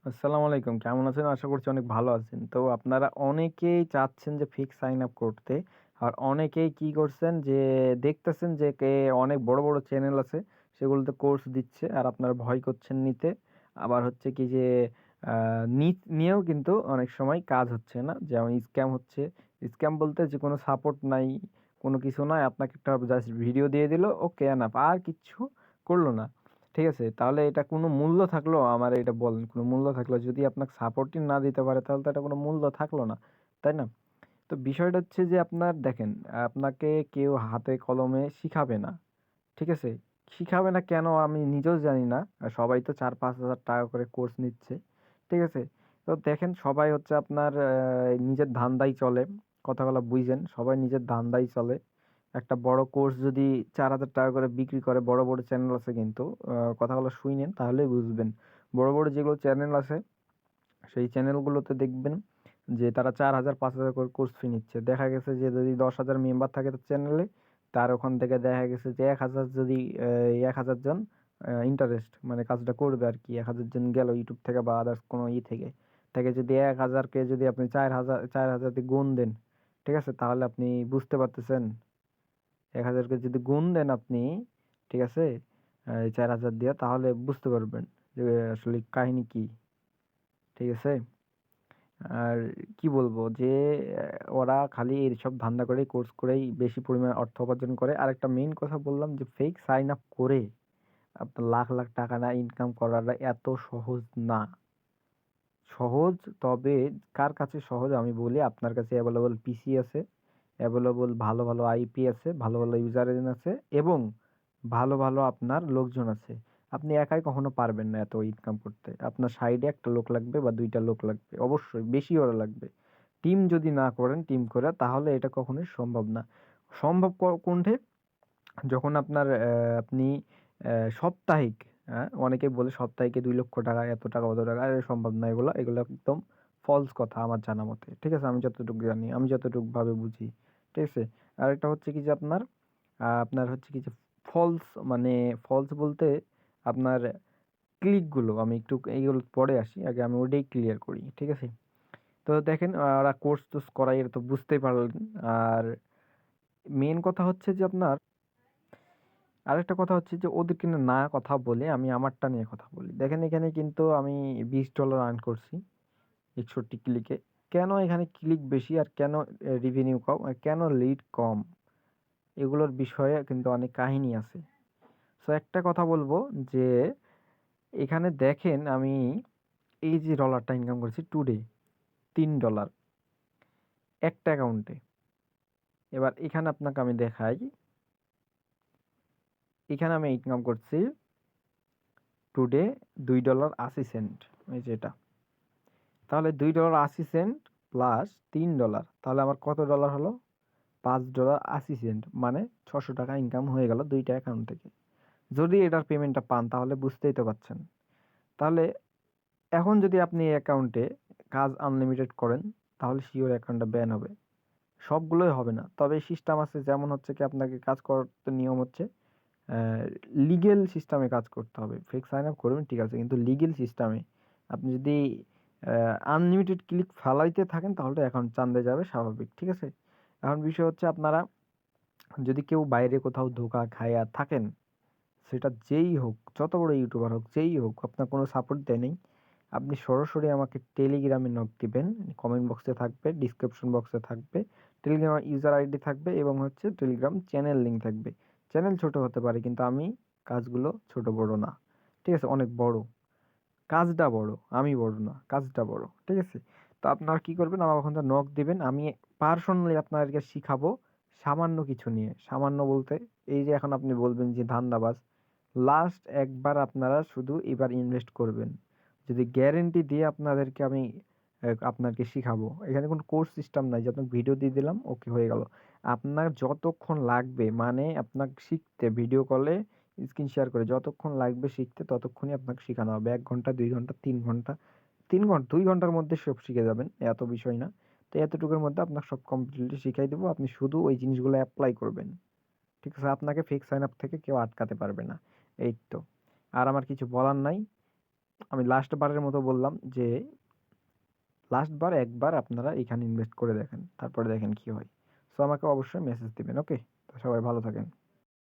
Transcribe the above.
আসসালামু আলাইকুম। কেমন আছেন? আশা করছি অনেক ভালো আছেন। তো আপনারা অনেকেই চাচ্ছেন যে ফিক্স সাইন আপ করতে। আর অনেকেই কি করছেন যে দেখতেছেন যে অনেক বড় চ্যানেল আছে সেগুলোতে কোর্স দিচ্ছে আর আপনারা ভয় করছেন নিতে। আবার হচ্ছে কি যে আ নিয়েও কিন্তু অনেক সময় কাজ হচ্ছে না। যেমন স্ক্যাম হচ্ছে। স্ক্যাম বলতে যে কোনো সাপোর্ট নাই, কোনো কিছু নাই। আপনাকে একটা জাস্ট ভিডিও দিয়ে দিল, ওকে এনাফ। আর কিচ্ছু করল না। ঠিক আছে? তাহলে এটা কোনো মূল্য থাকলো? আমারে এটা বলেন, কোনো মূল্য থাকলো? যদি আপনাকে সাপোর্টই না দিতে পারে তাহলে তো এটা কোনো মূল্য থাকলো না। তাই না? তো বিষয়টা হচ্ছে যে আপনার দেখেন, আপনাকে কেউ হাতে কলমে শিখাবে না। ঠিক আছে? শিখাবে না কেন আমি নিজেও জানি না। সবাই তো ৪-৫ হাজার টাকা করে কোর্স নিচ্ছে। ঠিক আছে? তো দেখেন সবাই হচ্ছে আপনার নিজের ধান্দায় চলে। কথাগুলা বুঝেন। সবাই নিজের ধান্দায় চলে। একটা বড় কোর্স যদি ৳৪,০০০ করে বিক্রি করে বড় চ্যানেল আছে কিন্তু কথাগুলো শুইনেন তাহলেই বুঝবেন। বড় যেগুলো চ্যানেল আছে সেই চ্যানেলগুলোতে দেখবেন যে তারা ৪,০০০ ৫,০০০ করে কোর্স ফি নিচ্ছে। দেখা গেছে যে যদি ১০,০০০ মেম্বার থাকে তার চ্যানেলে, তার ওখান থেকে দেখা গেছে যে ১,০০০ যদি ১,০০০ জন ইন্টারেস্ট মানে কাজটা করবে আরকি। ১,০০০ জন গেল YouTube থেকে বা আদার্স কোনো থেকে। থেকে যদি ১,০০০ কে যদি আপনি ৪,০০০ দিয়ে গুণ দেন, ঠিক আছে? তাহলে আপনি বুঝতে পারতেছেন ১,০০০ কে যদি গুণ দেন আপনি, ঠিক আছে? এই ৪,০০০ দিয়ে তাহলে বুঝতে পারবেন যে আসলে কাহিনী কি। ঠিক আছে? আর কি বলবো যে ওরা খালি এইসব ধান্দা করেই কোর্স করেই বেশি পরিমাণে অর্থ উপার্জন করে। আরেকটা মেইন কথা বললাম যে ফেক সাইন আপ করে আপনার লাখ টাকা না ইনকাম করাটা এত সহজ না। সহজ তবে কার কাছে সহজ আমি বলি আপনার কাছে এভেলেবল পিসি আছে, এভেলেবল ভালো আইপি আছে, ভালো ইউজার এজেন্ট আছে এবং ভালো আপনার লোকজন আছে। আপনি একাই কখনো পারবেন না এত ইনকাম করতে। আপনার সাইডে ১ টা লোক লাগবে বা ২ টা লোক লাগবে। অবশ্যই বেশি ওরা লাগবে। টিম যদি না করেন টিম করে তাহলে এটা কখনোই সম্ভব না। সম্ভব কোনঠে? যখন আপনার আপনি সাপ্তাহিক, অনেকে বলে সাপ্তাহিকে ৳২,০০,০০০ এত টাকা, অত টাকা। আরে সম্ভব না এগুলা। এগুলা একদম ফলস কথা আমার জানা মতে। ঠিক আছে? আমি যতটুকু জানি, আমি যতটুকু ভাবে বুঝি। ঠিক আছে? আরেকটা হচ্ছে কি যে আপনার হচ্ছে কি যে ফলস মানে ফলস বলতে আপনার ক্লিক গুলো আমি একটু এইগুলো পরে আসি। আগে আমি ওইটাই ক্লিয়ার করি। ঠিক আছে? তো দেখেন ওরা কোর্স-টোর্স করায় এটা তো বুঝতেই পারলেন। আর মেইন কথা হচ্ছে যে আপনার আরেকটা কথা হচ্ছে যে ওদেরকে না কথা বলে আমি আমারটা নিয়ে কথা বলি। দেখেন এখানে কিন্তু আমি $20 আর্ন করছি ৬১ ক্লিকে। কেন এখানে ক্লিক বেশি আর কেন রেভিনিউ কম আর কেন লিড কম? এগুলোর বিষয়ে কিন্তু অনেক কাহিনী আছে। সো একটা কথা বলবো যে এখানে দেখেন আমি এই যে ডলারটা ইনকাম করেছি টুডে $৩ একটা অ্যাকাউন্টে। এবার এখানে আপনাকে আমি দেখাই। এখানে আমি ইনকাম করছি টুডে $২.৮০ এই যে এটা। তাহলে $২.৮০ প্লাস $৩ তাহলে আমার কত ডলার হলো? $৫.৮০ মানে ৳৬০০ ইনকাম হয়ে গেল ২ টা অ্যাকাউন্ট থেকে। যদি এটার পেমেন্টটা পান তাহলে বুঝতেই তো পারছেন। তাহলে এখন যদি আপনি এই অ্যাকাউন্টে কাজ আনলিমিটেড করেন তাহলে সিওর অ্যাকাউন্টটা ব্যান হবে। সবগুলোই হবে না। তবে সিস্টেম আছে যেমন হচ্ছে কি আপনাকে কাজ করতে নিয়ম হচ্ছে অ্যা লিগ্যাল সিস্টেমে কাজ করতে হবে। ফেক সাইন আপ করবেন ঠিক আছে। কিন্তু লিগ্যাল সিস্টেমে আপনি যদি আনলিমিটেড ক্লিক ফালাইতে থাকেন তাহলে তো অ্যাকাউন্ট চান্দে যাবে স্বাভাবিক। ঠিক আছে? এখন বিষয় হচ্ছে আপনারা যদি কেউ বাইরে কোথাও ধোঁকা খাইয়া থাকেন, সেটা যেই হোক, যত বড় ইউটিউবার হোক, যেই হোক, আপনার কোনো সাপোর্ট দেয় নাই। আপনি সরাসরি আমাকে টেলিগ্রামে নক দিবেন। কমেন্ট বক্সে থাকবে, ডিসক্রিপশন বক্সে থাকবে। টেলিগ্রাম ইউজার আইডি থাকবে এবং হচ্ছে টেলিগ্রাম চ্যানেল লিঙ্ক থাকবে। চ্যানেল ছোট হতে পারে কিন্তু আমি কাজগুলো ছোট বড় না। ঠিক আছে? অনেক বড়। কাজটা বড়, আমি বড় না। কাজটা বড়। ঠিক আছে? তো আপনারা কি করবেন? আমার ওখান থেকে নক দিবেন। আমি পার্সোনালি আপনাদেরকে শিখাবো সামান্য কিছু নিয়ে। সামান্য বলতে এই যে এখন আপনি বলবেন যে ধান্দাবাজ। লাস্ট একবার আপনারা শুধু এবার ইনভেস্ট করবেন। যদি গ্যারান্টি দিয়ে আপনাদেরকে আমি আপনাকে শিখাবো। এখানে কোনো কোর্স সিস্টেম নাই যে আপনাকে ভিডিও দিয়ে দিলাম, ওকে হয়ে গেল। আপনার যতক্ষণ লাগবে মানে আপনাকে শিখতে ভিডিও কলে স্ক্রিন শেয়ার করে যতক্ষণ লাগবে শিখতে ততক্ষণই আপনাকে শিখানো হবে। ১ ঘন্টা, ২ ঘন্টা, ৩ ঘন্টা, ২ ঘন্টার মধ্যে সব শিখে যাবেন। এত বিষয় না। তো এতটুকুর মধ্যে আপনাকে সব কমপ্লিটলি শিখাই দেব। আপনি শুধু ওই জিনিসগুলো এপ্লাই করবেন। ঠিক আছে? আপনাকে ফেক সাইন আপ থেকে কেউ আটকাতে পারবে না। এই তো। আর আমার কিছু বলার নাই। আমি লাস্ট বারের মতো বললাম যে লাস্ট বার একবার আপনারা এখানে ইনভেস্ট করে দেখেন, তারপরে দেখেন কি হয়। সো আমাকে অবশ্যই মেসেজ দিবেন। ওকে, তো সবাই ভালো থাকেন।